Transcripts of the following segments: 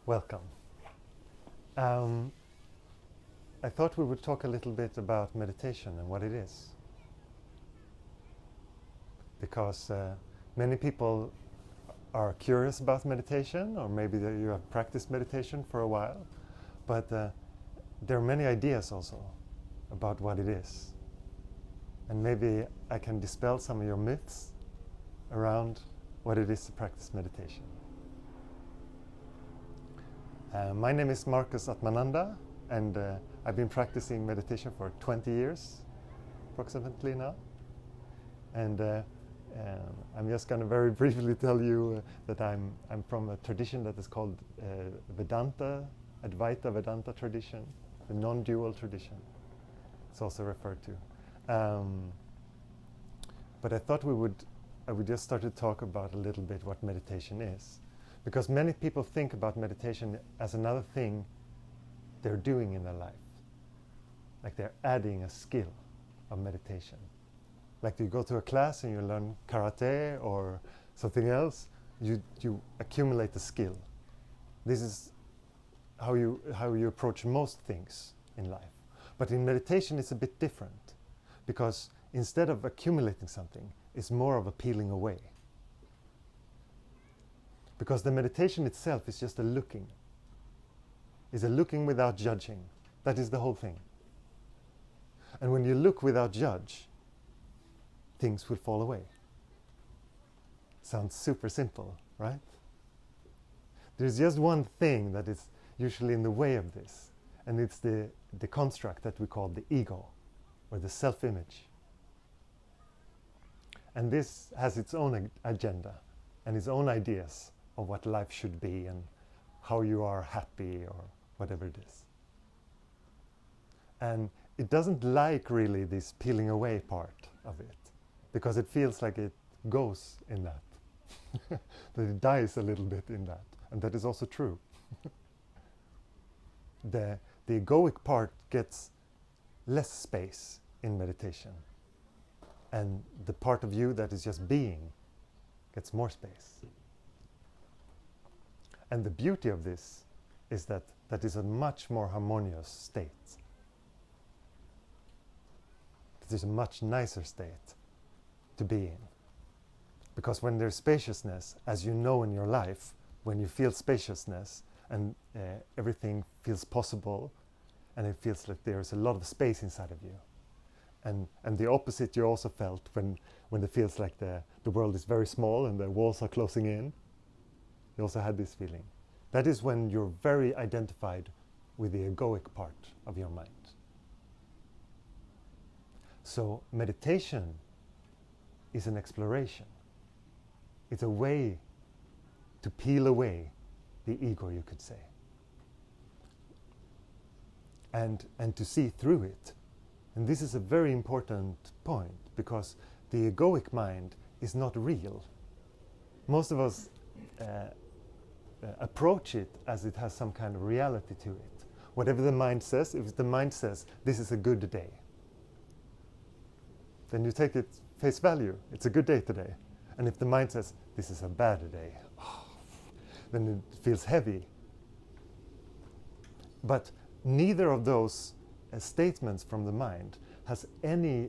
Welcome. I thought we would talk a little bit about meditation and what it is. Because many people are curious about meditation, or maybe you have practiced meditation for a while, but there are many ideas also about what it is. And maybe I can dispel some of your myths around what it is to practice meditation. My name is Markus Atmananda, and I've been practicing meditation for 20 years, approximately now. And I'm just going to very briefly tell you that I'm from a tradition that is called Vedanta, Advaita Vedanta tradition, the non-dual tradition. It's also referred to. But I thought I would just start to talk about a little bit what meditation is. Because many people think about meditation as another thing they're doing in their life. Like they're adding a skill of meditation. Like you go to a class and you learn karate or something else, you accumulate a skill. This is how you approach most things in life. But in meditation it's a bit different. Because instead of accumulating something, it's more of a peeling away. Because the meditation itself is just a looking. It's a looking without judging. That is the whole thing. And when you look without judge, things will fall away. Sounds super simple, right? There's just one thing that is usually in the way of this, and it's the construct that we call the ego, or the self-image. And this has its own agenda and its own ideas of what life should be and how you are happy or whatever it is. And it doesn't like really this peeling away part of it, because it feels like it goes in that. That it dies a little bit in that. And that is also true. The egoic part gets less space in meditation. And the part of you that is just being gets more space. And the beauty of this is that is a much more harmonious state. It is a much nicer state to be in. Because when there's spaciousness, as you know in your life, when you feel spaciousness and everything feels possible, and it feels like there's a lot of space inside of you. And the opposite you also felt when it feels like the world is very small and the walls are closing in. You also had this feeling. That is when you're very identified with the egoic part of your mind. So meditation is an exploration. It's a way to peel away the ego, you could say. And to see through it. And this is a very important point, because the egoic mind is not real. Most of us approach it as it has some kind of reality to it. Whatever the mind says, if the mind says, this is a good day, then you take it face value. It's a good day today. And if the mind says, this is a bad day, then it feels heavy. But neither of those statements from the mind has any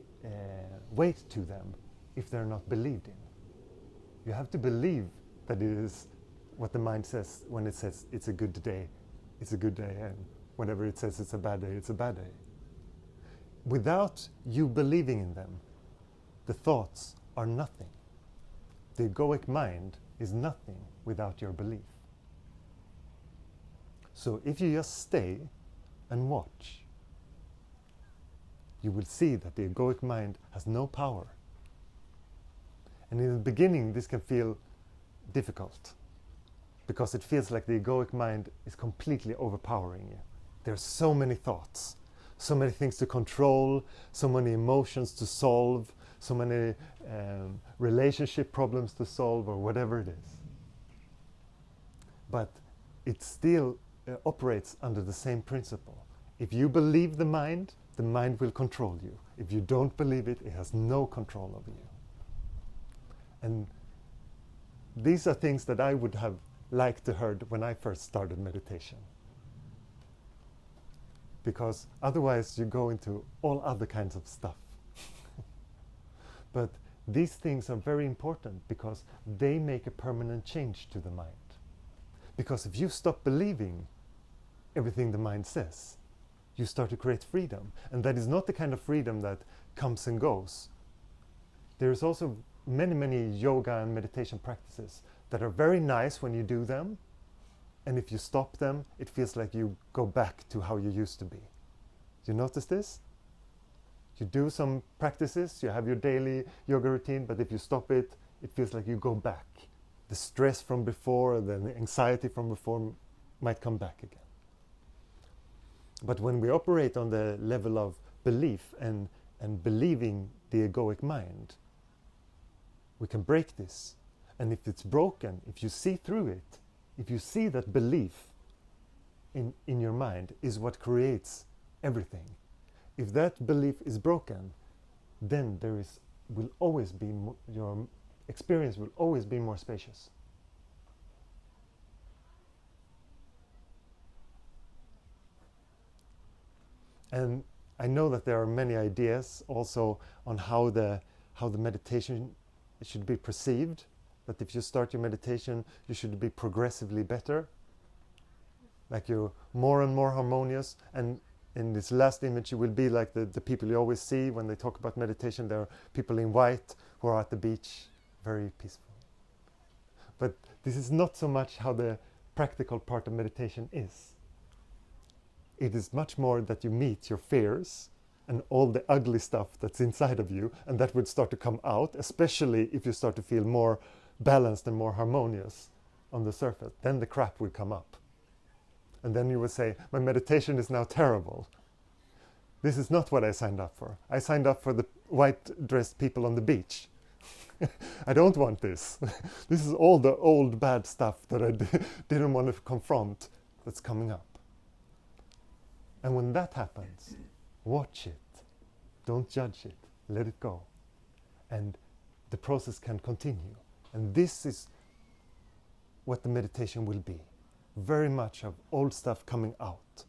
weight to them if they're not believed in. You have to believe that it is what the mind says when it says it's a good day, and whenever it says it's a bad day, it's a bad day. Without you believing in them, the thoughts are nothing. The egoic mind is nothing without your belief. So if you just stay and watch, you will see that the egoic mind has no power. And in the beginning, this can feel difficult, because it feels like the egoic mind is completely overpowering you. There's so many thoughts, so many things to control, so many emotions to solve, so many relationship problems to solve, or whatever it is. But it still operates under the same principle. If you believe the mind will control you. If you don't believe it, it has no control over you. And these are things that I would have like to heard when I first started meditation. Because otherwise you go into all other kinds of stuff. But these things are very important because they make a permanent change to the mind. Because if you stop believing everything the mind says, you start to create freedom. And that is not the kind of freedom that comes and goes. There's also many, many yoga and meditation practices that are very nice when you do them. And if you stop them, it feels like you go back to how you used to be. Do you notice this? You do some practices, you have your daily yoga routine, but if you stop it, it feels like you go back. The stress from before, the anxiety from before might come back again. But when we operate on the level of belief and believing the egoic mind, we can break this. And if it's broken, if you see through it, if you see that belief in your mind is what creates everything, if that belief is broken, then will always be your experience will always be more spacious. And I know that there are many ideas also on how the meditation should be perceived. That if you start your meditation, you should be progressively better. Like you're more and more harmonious. And in this last image, you will be like the people you always see when they talk about meditation. There are people in white who are at the beach, very peaceful. But this is not so much how the practical part of meditation is. It is much more that you meet your fears and all the ugly stuff that's inside of you, and that would start to come out, especially if you start to feel more balanced and more harmonious on the surface. Then the crap will come up. And then you will say, my meditation is now terrible. This is not what I signed up for. I signed up for the white-dressed people on the beach. I don't want this. This is all the old bad stuff that I didn't want to confront that's coming up. And when that happens, watch it. Don't judge it. Let it go. And the process can continue. And this is what the meditation will be. Very much of old stuff coming out.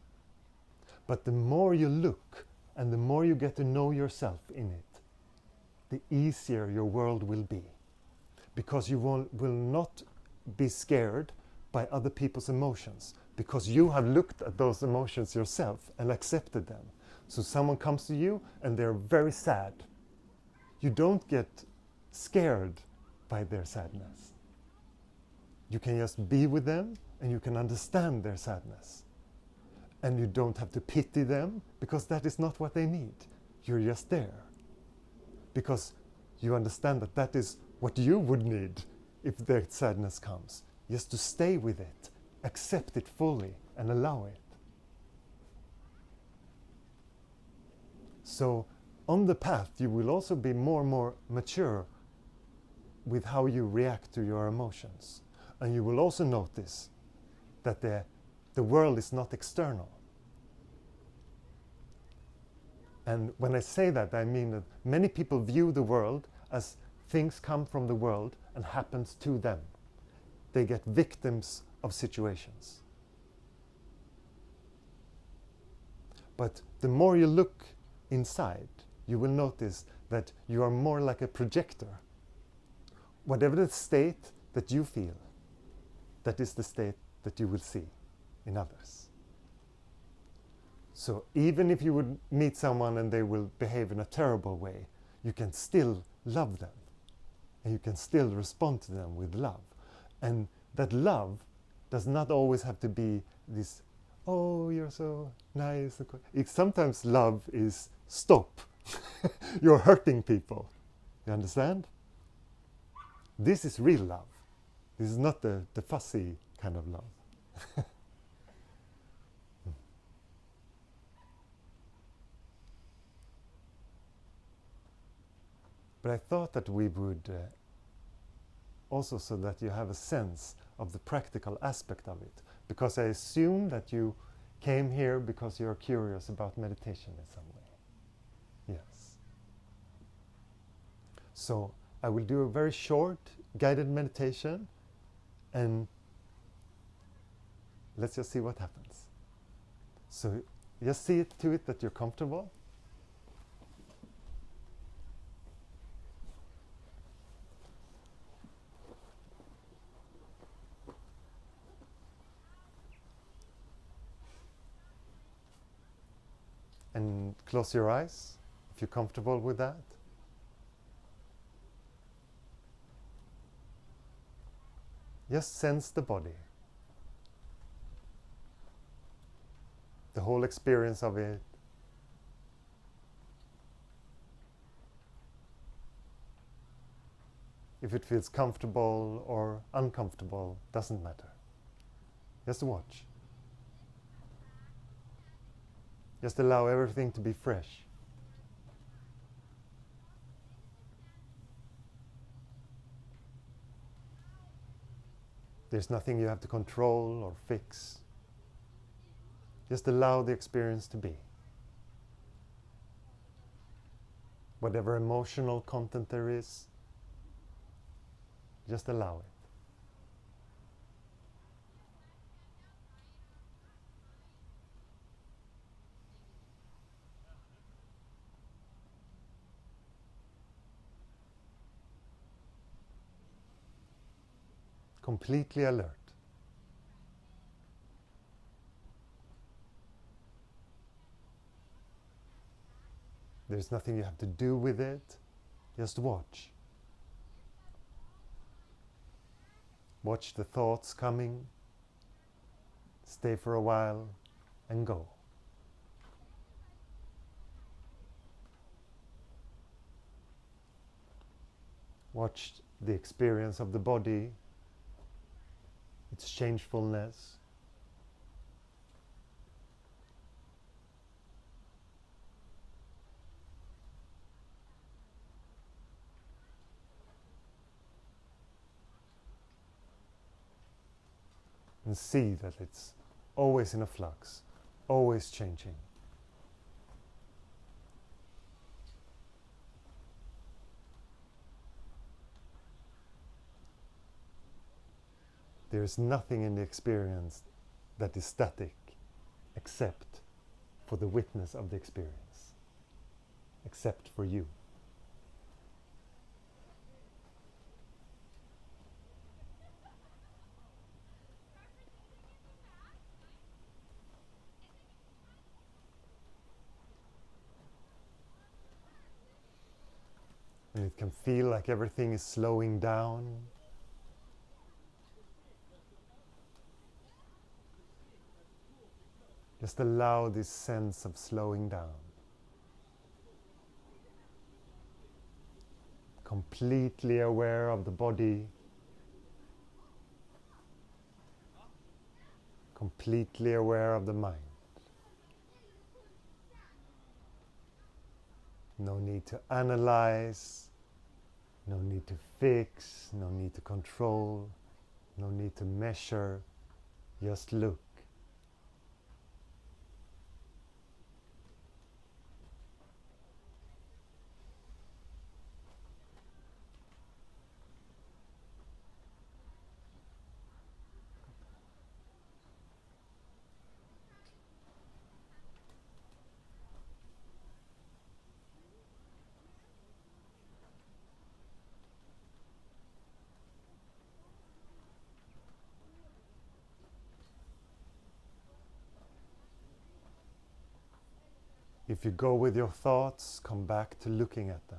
But the more you look and the more you get to know yourself in it, the easier your world will be. Because you will not be scared by other people's emotions. Because you have looked at those emotions yourself and accepted them. So someone comes to you and they're very sad. You don't get scared by their sadness. You can just be with them and you can understand their sadness. And you don't have to pity them because that is not what they need. You're just there. Because you understand that that is what you would need if their sadness comes. Just to stay with it, accept it fully and allow it. So on the path you will also be more and more mature with how you react to your emotions. And you will also notice that the world is not external. And when I say that, I mean that many people view the world as things come from the world and happens to them. They get victims of situations. But the more you look inside, you will notice that you are more like a projector. Whatever the state that you feel, that is the state that you will see in others. So even if you would meet someone and they will behave in a terrible way, you can still love them. And you can still respond to them with love. And that love does not always have to be this, oh, you're so nice. Sometimes love is, stop. You're hurting people. You understand? This is real love. This is not the fussy kind of love. But I thought that we would also, so that you have a sense of the practical aspect of it, because I assume that you came here because you're curious about meditation in some way. Yes. So I will do a very short guided meditation, and let's just see what happens. So just see it to it that you're comfortable. And close your eyes if you're comfortable with that. Just sense the body. The whole experience of it. If it feels comfortable or uncomfortable, doesn't matter. Just watch. Just allow everything to be fresh. There's nothing you have to control or fix. Just allow the experience to be. Whatever emotional content there is, just allow it. Completely alert. There's nothing you have to do with it. Just watch. Watch the thoughts coming. Stay for a while and go. Watch the experience of the body, its changefulness. And see that it's always in a flux, always changing. There is nothing in the experience that is static except for the witness of the experience, except for you. And it can feel like everything is slowing down. Just allow this sense of slowing down. Completely aware of the body. Completely aware of the mind. No need to analyze, no need to fix, no need to control, no need to measure, just look. If you go with your thoughts, come back to looking at them.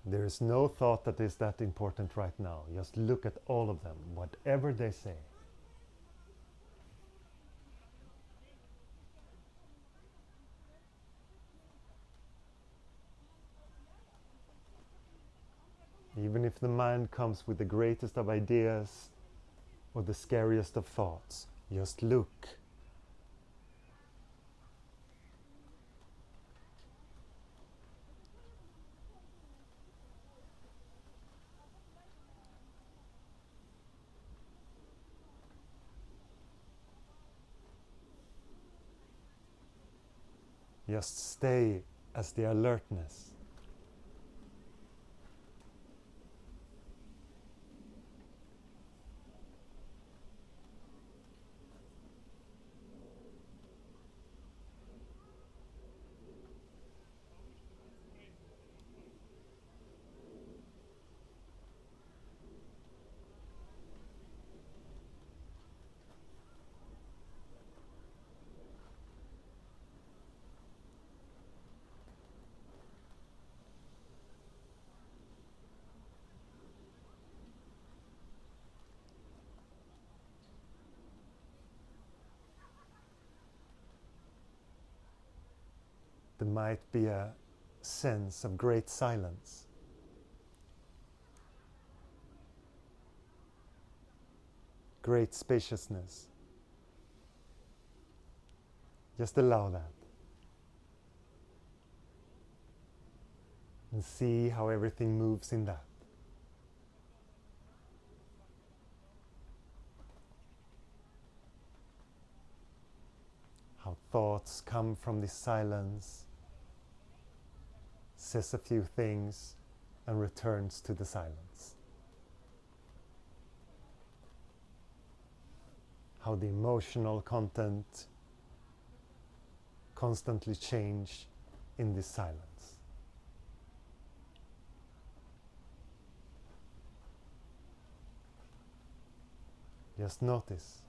There is no thought that is that important right now. Just look at all of them, whatever they say. Even if the mind comes with the greatest of ideas or the scariest of thoughts, just look. Just stay as the alertness. might be a sense of great silence. Great spaciousness. Just allow that. And see how everything moves in that. How thoughts come from this silence, says a few things, and returns to the silence. How the emotional content constantly change in this silence. Just notice.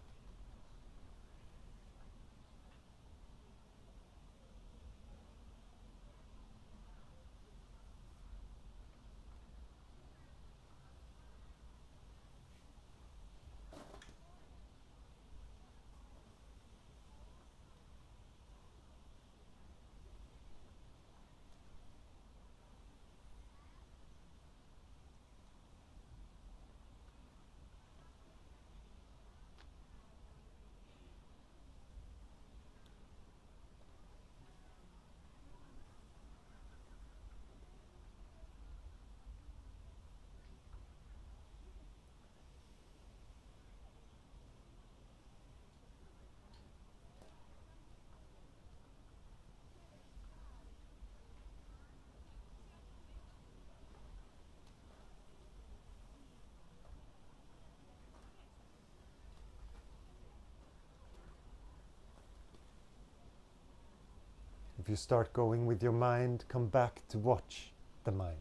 If you start going with your mind, come back to watch the mind.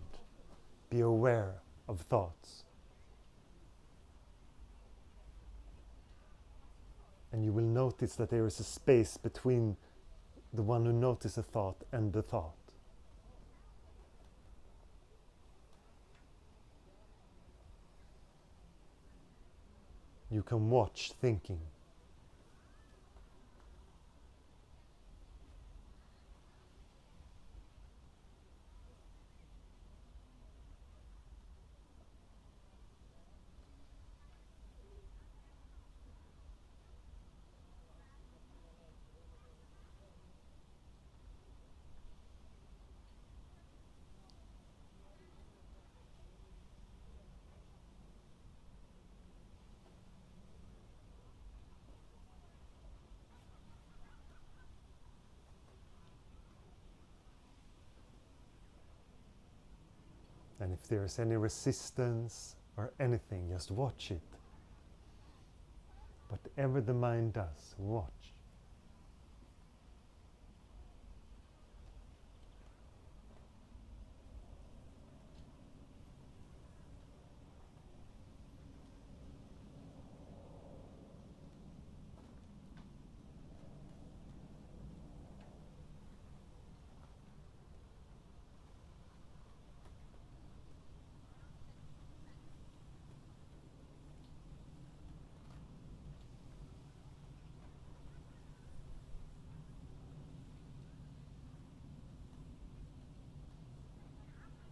Be aware of thoughts. And you will notice that there is a space between the one who notices a thought and the thought. You can watch thinking. And if there is any resistance or anything, just watch it. Whatever the mind does, watch.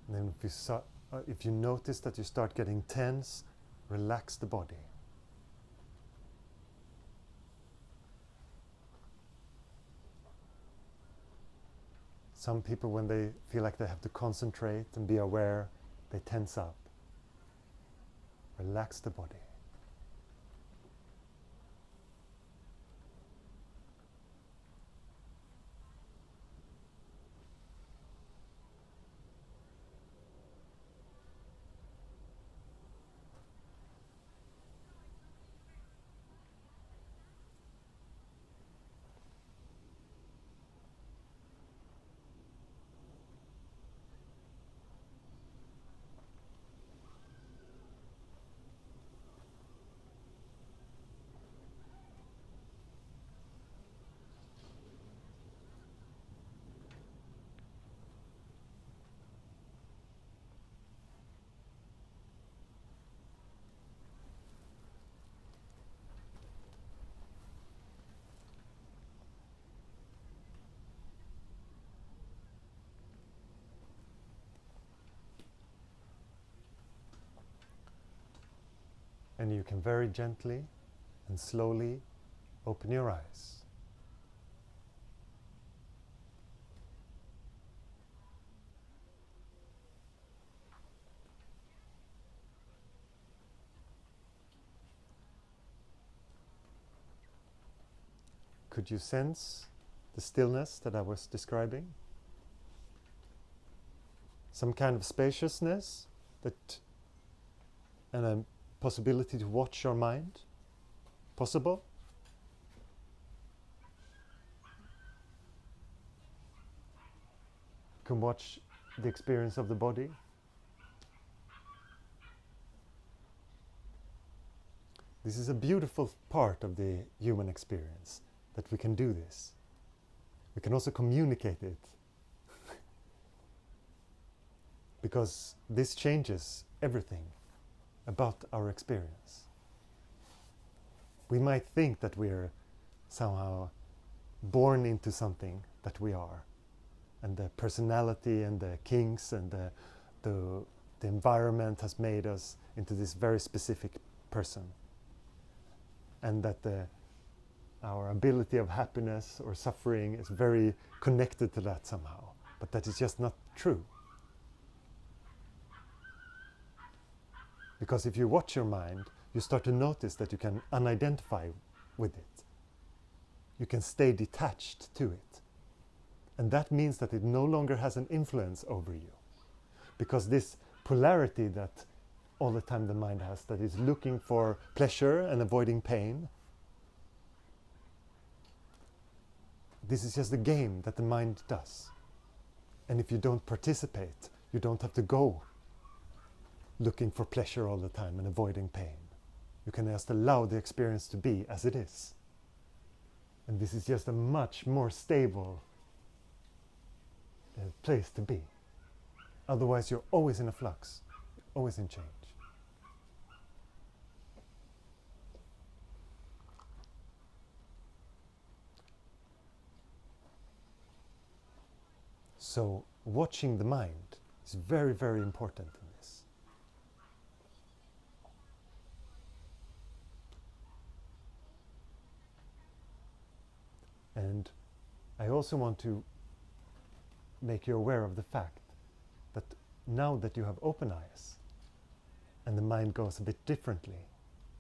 And then if you notice that you start getting tense, relax the body. Some people, when they feel like they have to concentrate and be aware, they tense up. Relax the body. And you can very gently and slowly open your eyes. Could you sense the stillness that I was describing? Some kind of spaciousness and a possibility to watch your mind? Possible? You can watch the experience of the body. This is a beautiful part of the human experience, that we can do this. We can also communicate it. Because this changes everything about our experience. We might think that we're somehow born into something that we are, and the personality and the kinks and the environment has made us into this very specific person, and that our ability of happiness or suffering is very connected to that somehow, but that is just not true. Because if you watch your mind, you start to notice that you can unidentify with it. You can stay detached to it. And that means that it no longer has an influence over you. Because this polarity that all the time the mind has, that is looking for pleasure and avoiding pain, this is just a game that the mind does. And if you don't participate, you don't have to go looking for pleasure all the time and avoiding pain. You can just allow the experience to be as it is. And this is just a much more stable place to be. Otherwise you're always in a flux, always in change. So watching the mind is very, very important in this. And I also want to make you aware of the fact that now that you have open eyes and the mind goes a bit differently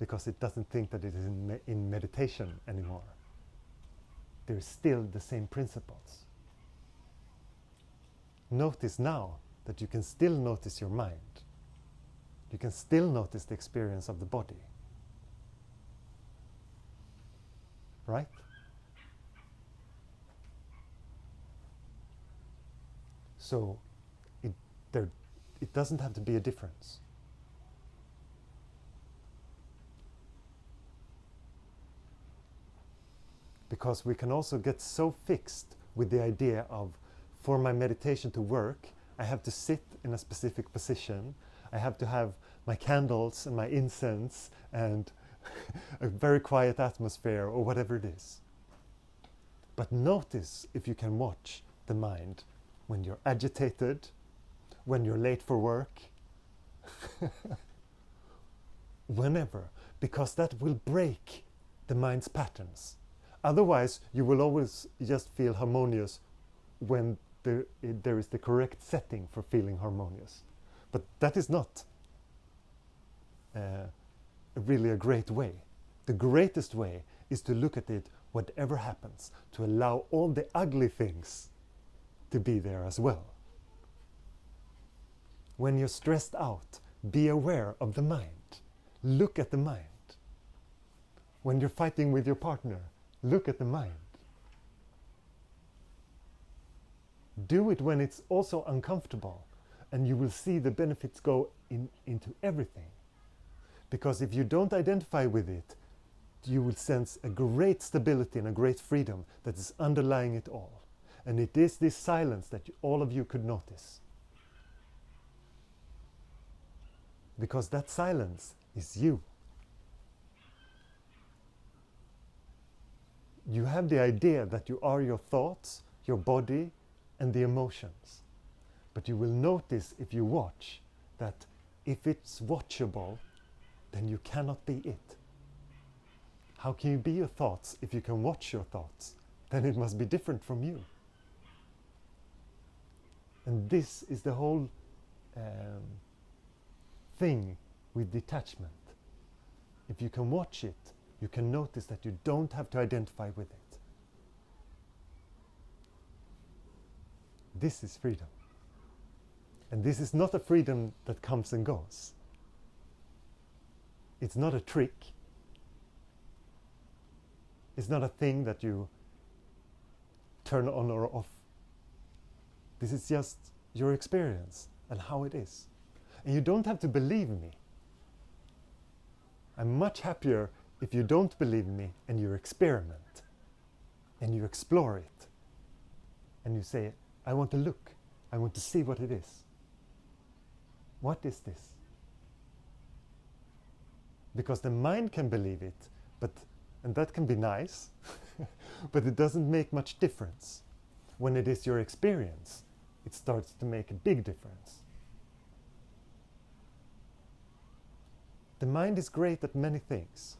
because it doesn't think that it is in meditation anymore, there's still the same principles. Notice now that you can still notice your mind. You can still notice the experience of the body. Right? So it doesn't have to be a difference. Because we can also get so fixed with the idea of, for my meditation to work, I have to sit in a specific position, I have to have my candles and my incense and a very quiet atmosphere or whatever it is. But notice if you can watch the mind when you're agitated, when you're late for work, whenever, because that will break the mind's patterns. Otherwise, you will always just feel harmonious when there is the correct setting for feeling harmonious. But that is not really a great way. The greatest way is to look at it, whatever happens, to allow all the ugly things to be there as well. When you're stressed out, be aware of the mind. Look at the mind. When you're fighting with your partner, look at the mind. Do it when it's also uncomfortable, and you will see the benefits go into everything. Because if you don't identify with it, you will sense a great stability and a great freedom that is underlying it all. And it is this silence that all of you could notice. Because that silence is you. You have the idea that you are your thoughts, your body, and the emotions. But you will notice if you watch that if it's watchable, then you cannot be it. How can you be your thoughts if you can watch your thoughts? Then it must be different from you. And this is the whole thing with detachment. If you can watch it, you can notice that you don't have to identify with it. This is freedom. And this is not a freedom that comes and goes. It's not a trick. It's not a thing that you turn on or off. This is just your experience and how it is. And you don't have to believe me. I'm much happier if you don't believe me and you experiment and you explore it and you say, I want to look, I want to see what it is. What is this? Because the mind can believe it, and that can be nice, but it doesn't make much difference. When it is your experience, it starts to make a big difference. The mind is great at many things.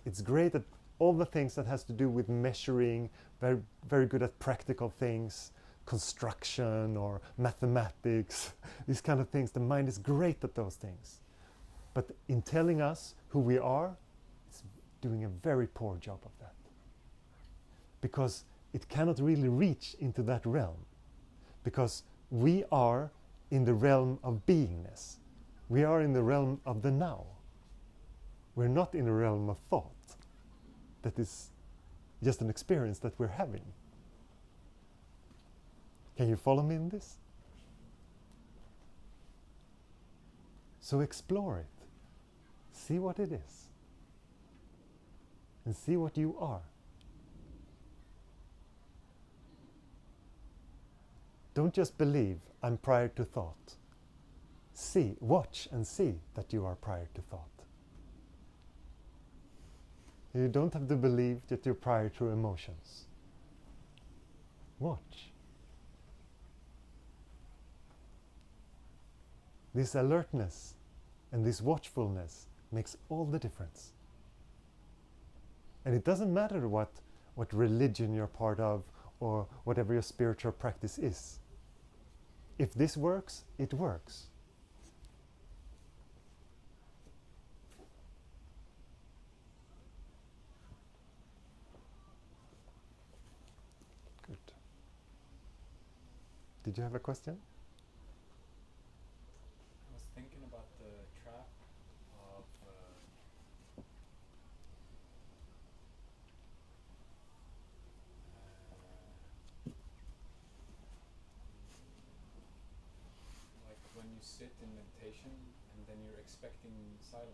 It's great at all the things that has to do with measuring, very, very good at practical things, construction or mathematics, these kind of things. The mind is great at those things. But in telling us who we are, it's doing a very poor job of that. Because it cannot really reach into that realm. Because we are in the realm of beingness. We are in the realm of the now. We're not in a realm of thought. That is just an experience that we're having. Can you follow me in this? So explore it. See what it is. And see what you are. Don't just believe I'm prior to thought. See, watch and see that you are prior to thought. You don't have to believe that you're prior to emotions. Watch. This alertness and this watchfulness makes all the difference. And it doesn't matter what religion you're part of or whatever your spiritual practice is. If this works, it works. Good. Did you have a question? I was thinking about the trap of like when you sit in meditation and then you're expecting silence.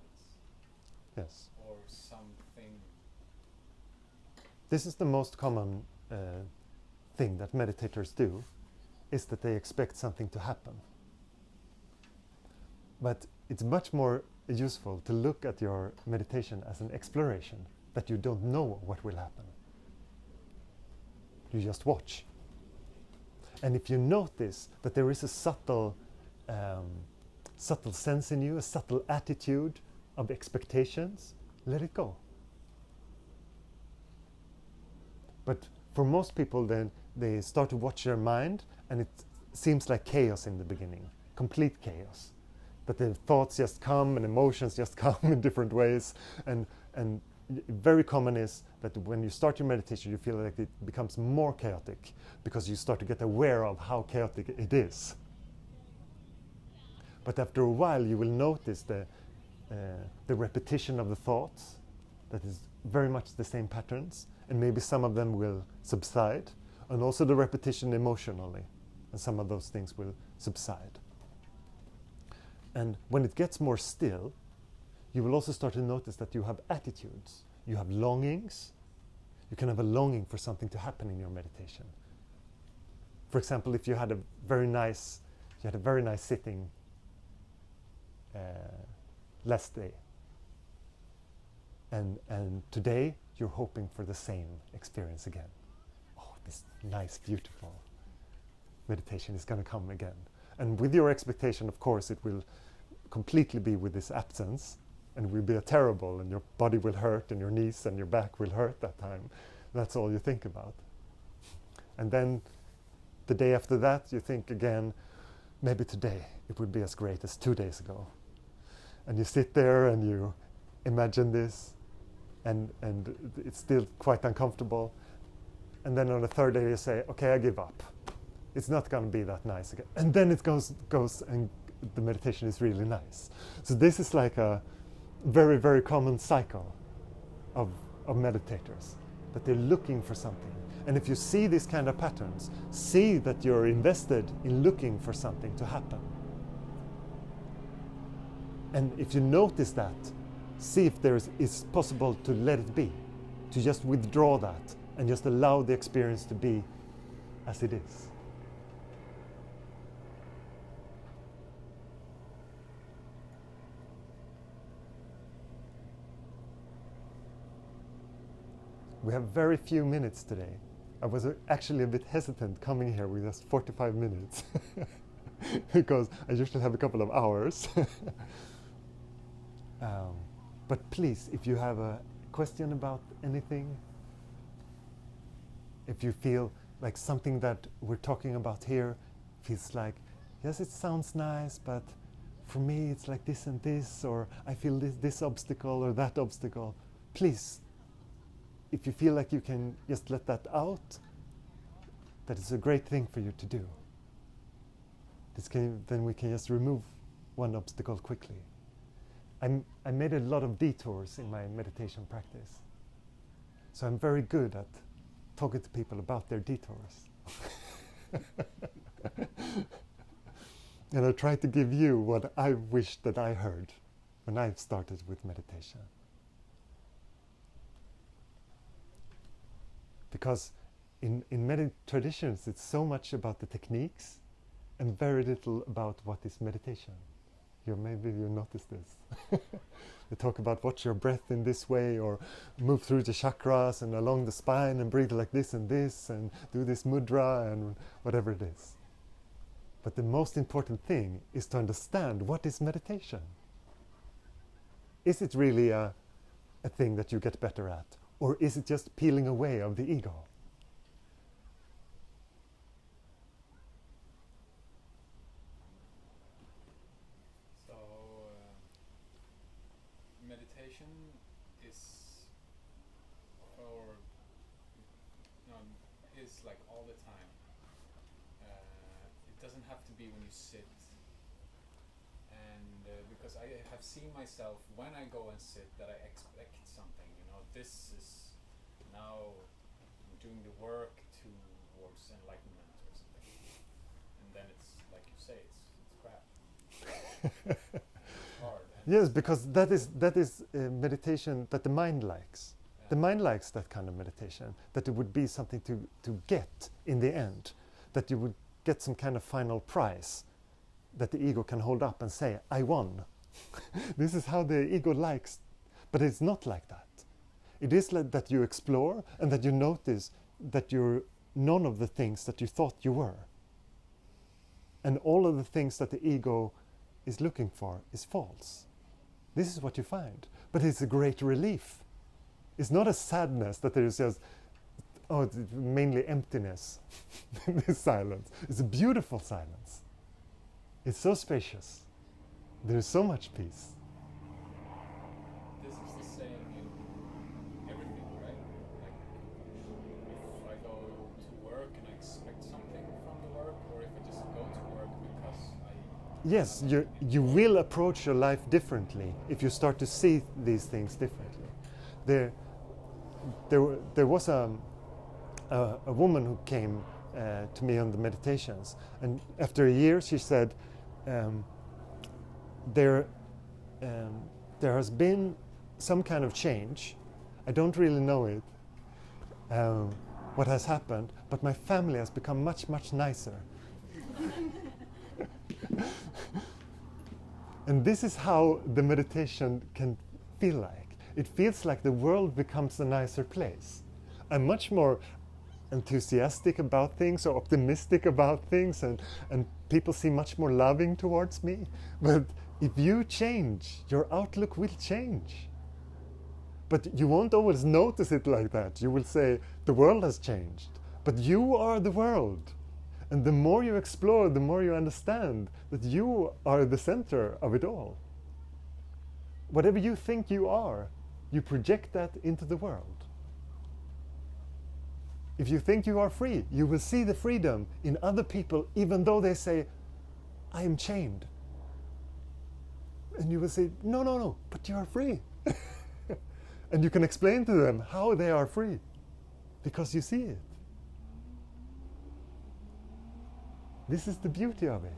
Yes. Or something. This is the most common thing that meditators do, is that they expect something to happen. But it's much more useful to look at your meditation as an exploration, that you don't know what will happen. You just watch. And if you notice that there is a subtle sense in you, a subtle attitude of expectations, let it go. But for most people, then they start to watch their mind, and it seems like chaos in the beginning, complete chaos. That the thoughts just come and emotions just come in different ways, and very common is that when you start your meditation, you feel like it becomes more chaotic because you start to get aware of how chaotic it is. But after a while, you will notice the repetition of the thoughts, that is very much the same patterns, and maybe some of them will subside, and also the repetition emotionally, and some of those things will subside. And when it gets more still, you will also start to notice that you have attitudes, you have longings. You can have a longing for something to happen in your meditation. For example, if you had a very nice sitting last day, and today you're hoping for the same experience again. Oh, this nice, beautiful meditation is going to come again. And with your expectation, of course, it will completely be with this absence, and it will be terrible, and your body will hurt, and your knees and your back will hurt that time. That's all you think about. And then the day after that, you think again, maybe today it would be as great as 2 days ago. And you sit there and you imagine this, and it's still quite uncomfortable. And then on the third day you say, okay, I give up. It's not going to be that nice again. And then it goes and the meditation is really nice. So this is like a very, very common cycle of meditators, that they're looking for something. And if you see these kind of patterns, see that you're invested in looking for something to happen. And if you notice that, see if it's possible to let it be, to just withdraw that and just allow the experience to be as it is. We have very few minutes today. I was actually a bit hesitant coming here with just 45 minutes because I usually have a couple of hours. But please, if you have a question about anything, if you feel like something that we're talking about here feels like, yes, it sounds nice, but for me it's like this and this, or I feel this obstacle or that obstacle, please, if you feel like you can just let that out, that is a great thing for you to do. Then we can just remove one obstacle quickly. I made a lot of detours in my meditation practice. So I'm very good at talking to people about their detours. And I try to give you what I wish that I heard when I started with meditation. Because in many traditions it's so much about the techniques and very little about what is meditation. Maybe you noticed this. They talk about watch your breath in this way, or move through the chakras and along the spine and breathe like this and do this mudra and whatever it is. But the most important thing is to understand what is meditation. Is it really a thing that you get better at? Or is it just peeling away of the ego? So, meditation is, is like all the time. It doesn't have to be when you sit. And because I have seen myself when I go and sit that I expect something, this is now I'm doing the work towards enlightenment or something, and then it's like you say, it's crap. It's hard. Yes, because that is meditation that the mind likes. Yeah. The mind likes that kind of meditation, that it would be something to get in the end, that you would get some kind of final prize that the ego can hold up and say, I won. This is how the ego likes, but it's not like that. It is like that you explore and that you notice that you're none of the things that you thought you were. And all of the things that the ego is looking for is false. This is what you find. But it's a great relief. It's not a sadness that there is just, it's mainly emptiness, this silence. It's a beautiful silence. It's so spacious. There is so much peace. This is the same in everything, right? Like, if I go to work and I expect something from the work, or if I just go to work because I... Yes, you will approach your life differently if you start to see these things differently. There was a woman who came to me on the meditations, and after a year she said, there has been some kind of change. I don't really know it, what has happened, but my family has become much, much nicer. And this is how the meditation can feel like. It feels like the world becomes a nicer place. I'm much more enthusiastic about things or optimistic about things and people seem much more loving towards me. But if you change, your outlook will change. But you won't always notice it like that. You will say, the world has changed. But you are the world. And the more you explore, the more you understand that you are the center of it all. Whatever you think you are, you project that into the world. If you think you are free, you will see the freedom in other people, even though they say, I am chained. And you will say, no, no, no, but you are free. And you can explain to them how they are free, because you see it. This is the beauty of it.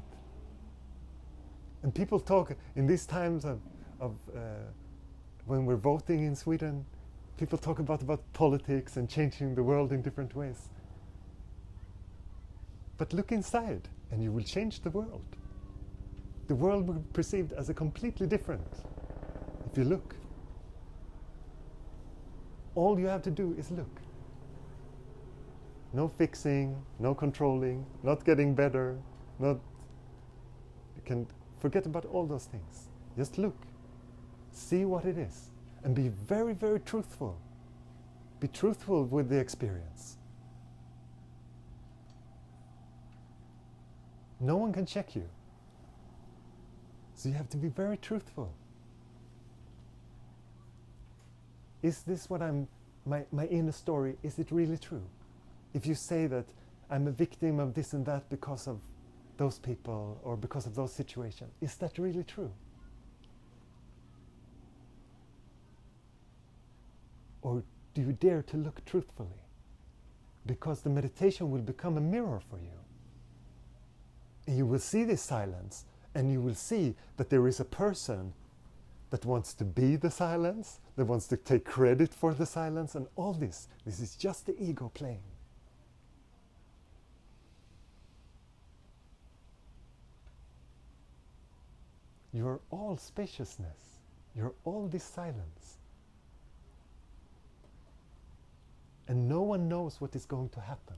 And people talk in these times of when we're voting in Sweden, people talk about politics and changing the world in different ways. But look inside and you will change the world. The world will be perceived as a completely different if you look. All you have to do is look. No fixing, no controlling, not getting better, you can forget about all those things. Just look, see what it is, and be very, very truthful. Be truthful with the experience. No one can check you. So you have to be very truthful. Is this what my inner story, is it really true? If you say that I'm a victim of this and that because of those people or because of those situations, is that really true? Or do you dare to look truthfully? Because the meditation will become a mirror for you. And you will see this silence, and you will see that there is a person that wants to be the silence, that wants to take credit for the silence, and all this. This is just the ego playing. You're all spaciousness. You're all this silence. And no one knows what is going to happen.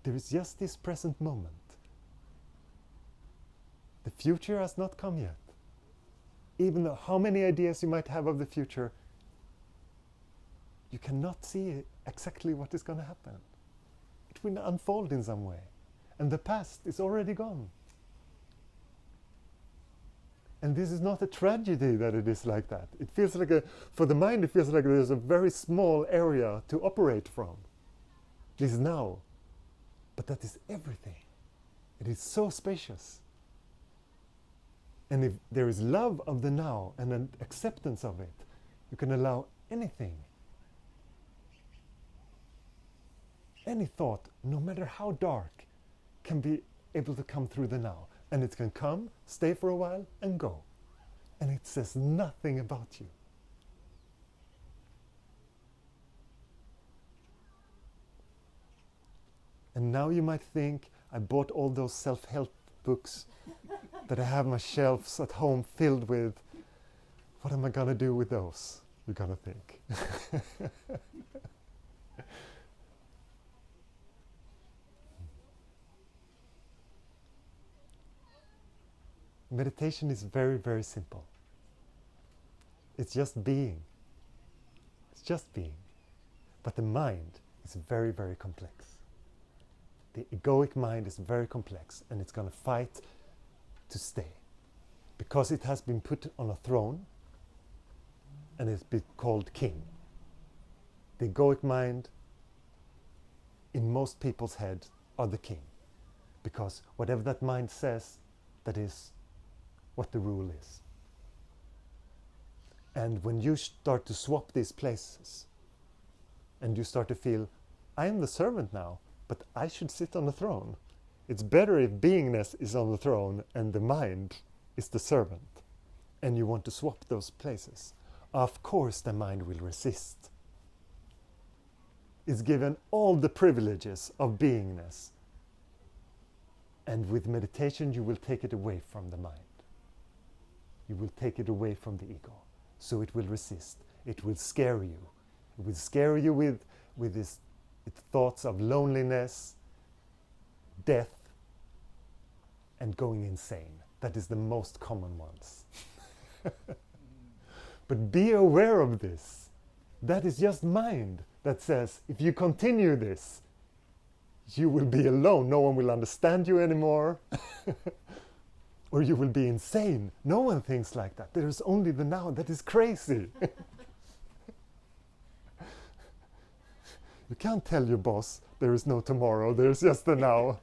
There is just this present moment. The future has not come yet. Even though how many ideas you might have of the future, you cannot see exactly what is going to happen. It will unfold in some way. And the past is already gone. And this is not a tragedy that it is like that. It feels like for the mind, it feels like there's a very small area to operate from. This is now. But that is everything. It is so spacious. And if there is love of the now and an acceptance of it, you can allow anything. Any thought, no matter how dark, can be able to come through the now. And it can come, stay for a while, and go. And it says nothing about you. And now you might think, I bought all those self-help books that I have my shelves at home filled with. What am I going to do with those? You're going to think. Meditation is very, very simple. It's just being. It's just being. But the mind is very, very complex. The egoic mind is very complex, and it's going to fight to stay. Because it has been put on a throne, and it's been called king. The egoic mind, in most people's head, are the king. Because whatever that mind says, that is what the rule is. And when you start to swap these places, and you start to feel, I am the servant now, but I should sit on the throne. It's better if beingness is on the throne and the mind is the servant. And you want to swap those places. Of course the mind will resist. It's given all the privileges of beingness. And with meditation you will take it away from the mind. You will take it away from the ego. So it will resist. It will scare you. It will scare you with thoughts of loneliness, death, and going insane. That is the most common ones. But be aware of this. That is just mind that says, if you continue this, you will be alone. No one will understand you anymore. Or you will be insane. No one thinks like that. There is only the now. That is crazy. You can't tell your boss, there is no tomorrow, there's just the now.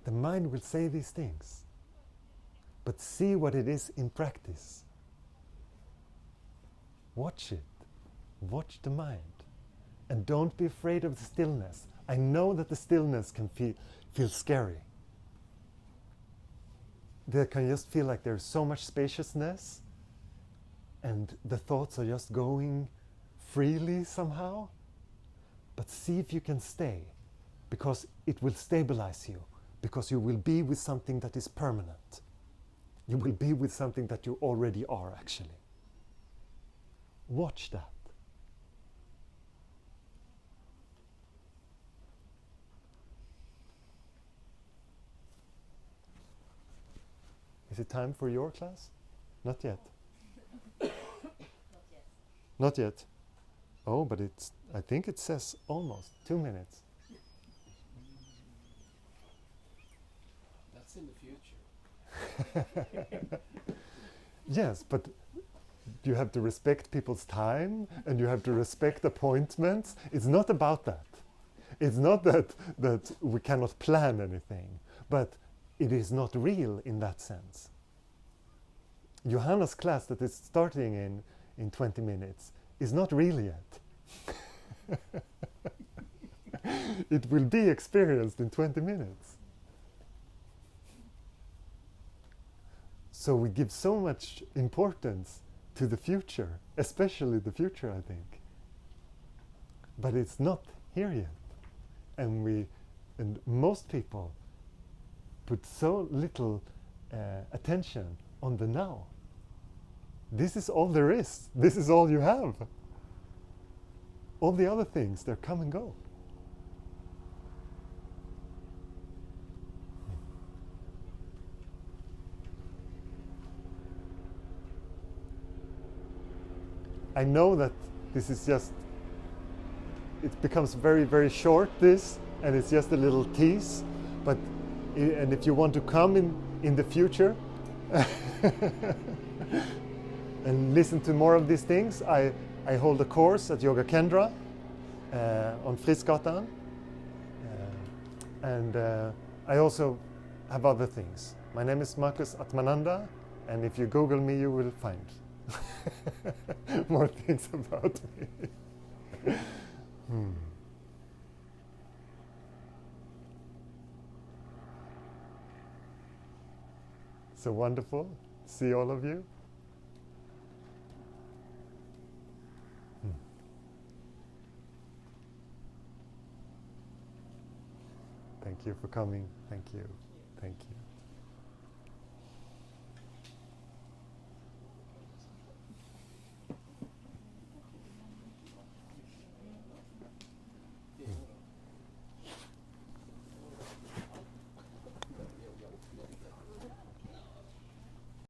The mind will say these things. But see what it is in practice. Watch it. Watch the mind. And don't be afraid of the stillness. I know that the stillness can feel scary. They can just feel like there's so much spaciousness and the thoughts are just going freely somehow. But see if you can stay, because it will stabilize you, because you will be with something that is permanent. You will be with something that you already are, actually. Watch that. Is it time for your class? Not yet. Not yet. Not yet. Oh, but it's, I think it says almost 2 minutes. That's in the future. Yes, but you have to respect people's time and you have to respect appointments. It's not about that. It's not that we cannot plan anything, but it is not real in that sense. Johanna's class that is starting in 20 minutes is not real yet. It will be experienced in 20 minutes. So we give so much importance to the future, especially the future, I think. But it's not here yet. And most people put so little attention on the now. This is all there is. This is all you have. All the other things, they come and go. I know that this is just, it becomes very, very short, this, and it's just a little tease, but and if you want to come in the future and listen to more of these things, I hold a course at Yoga Kendra on Friskgatan, and I also have other things. My name is Markus Atmananda, and if you Google me, you will find more things about me. So wonderful. See all of you. Thank you for coming. Thank you. Thank you.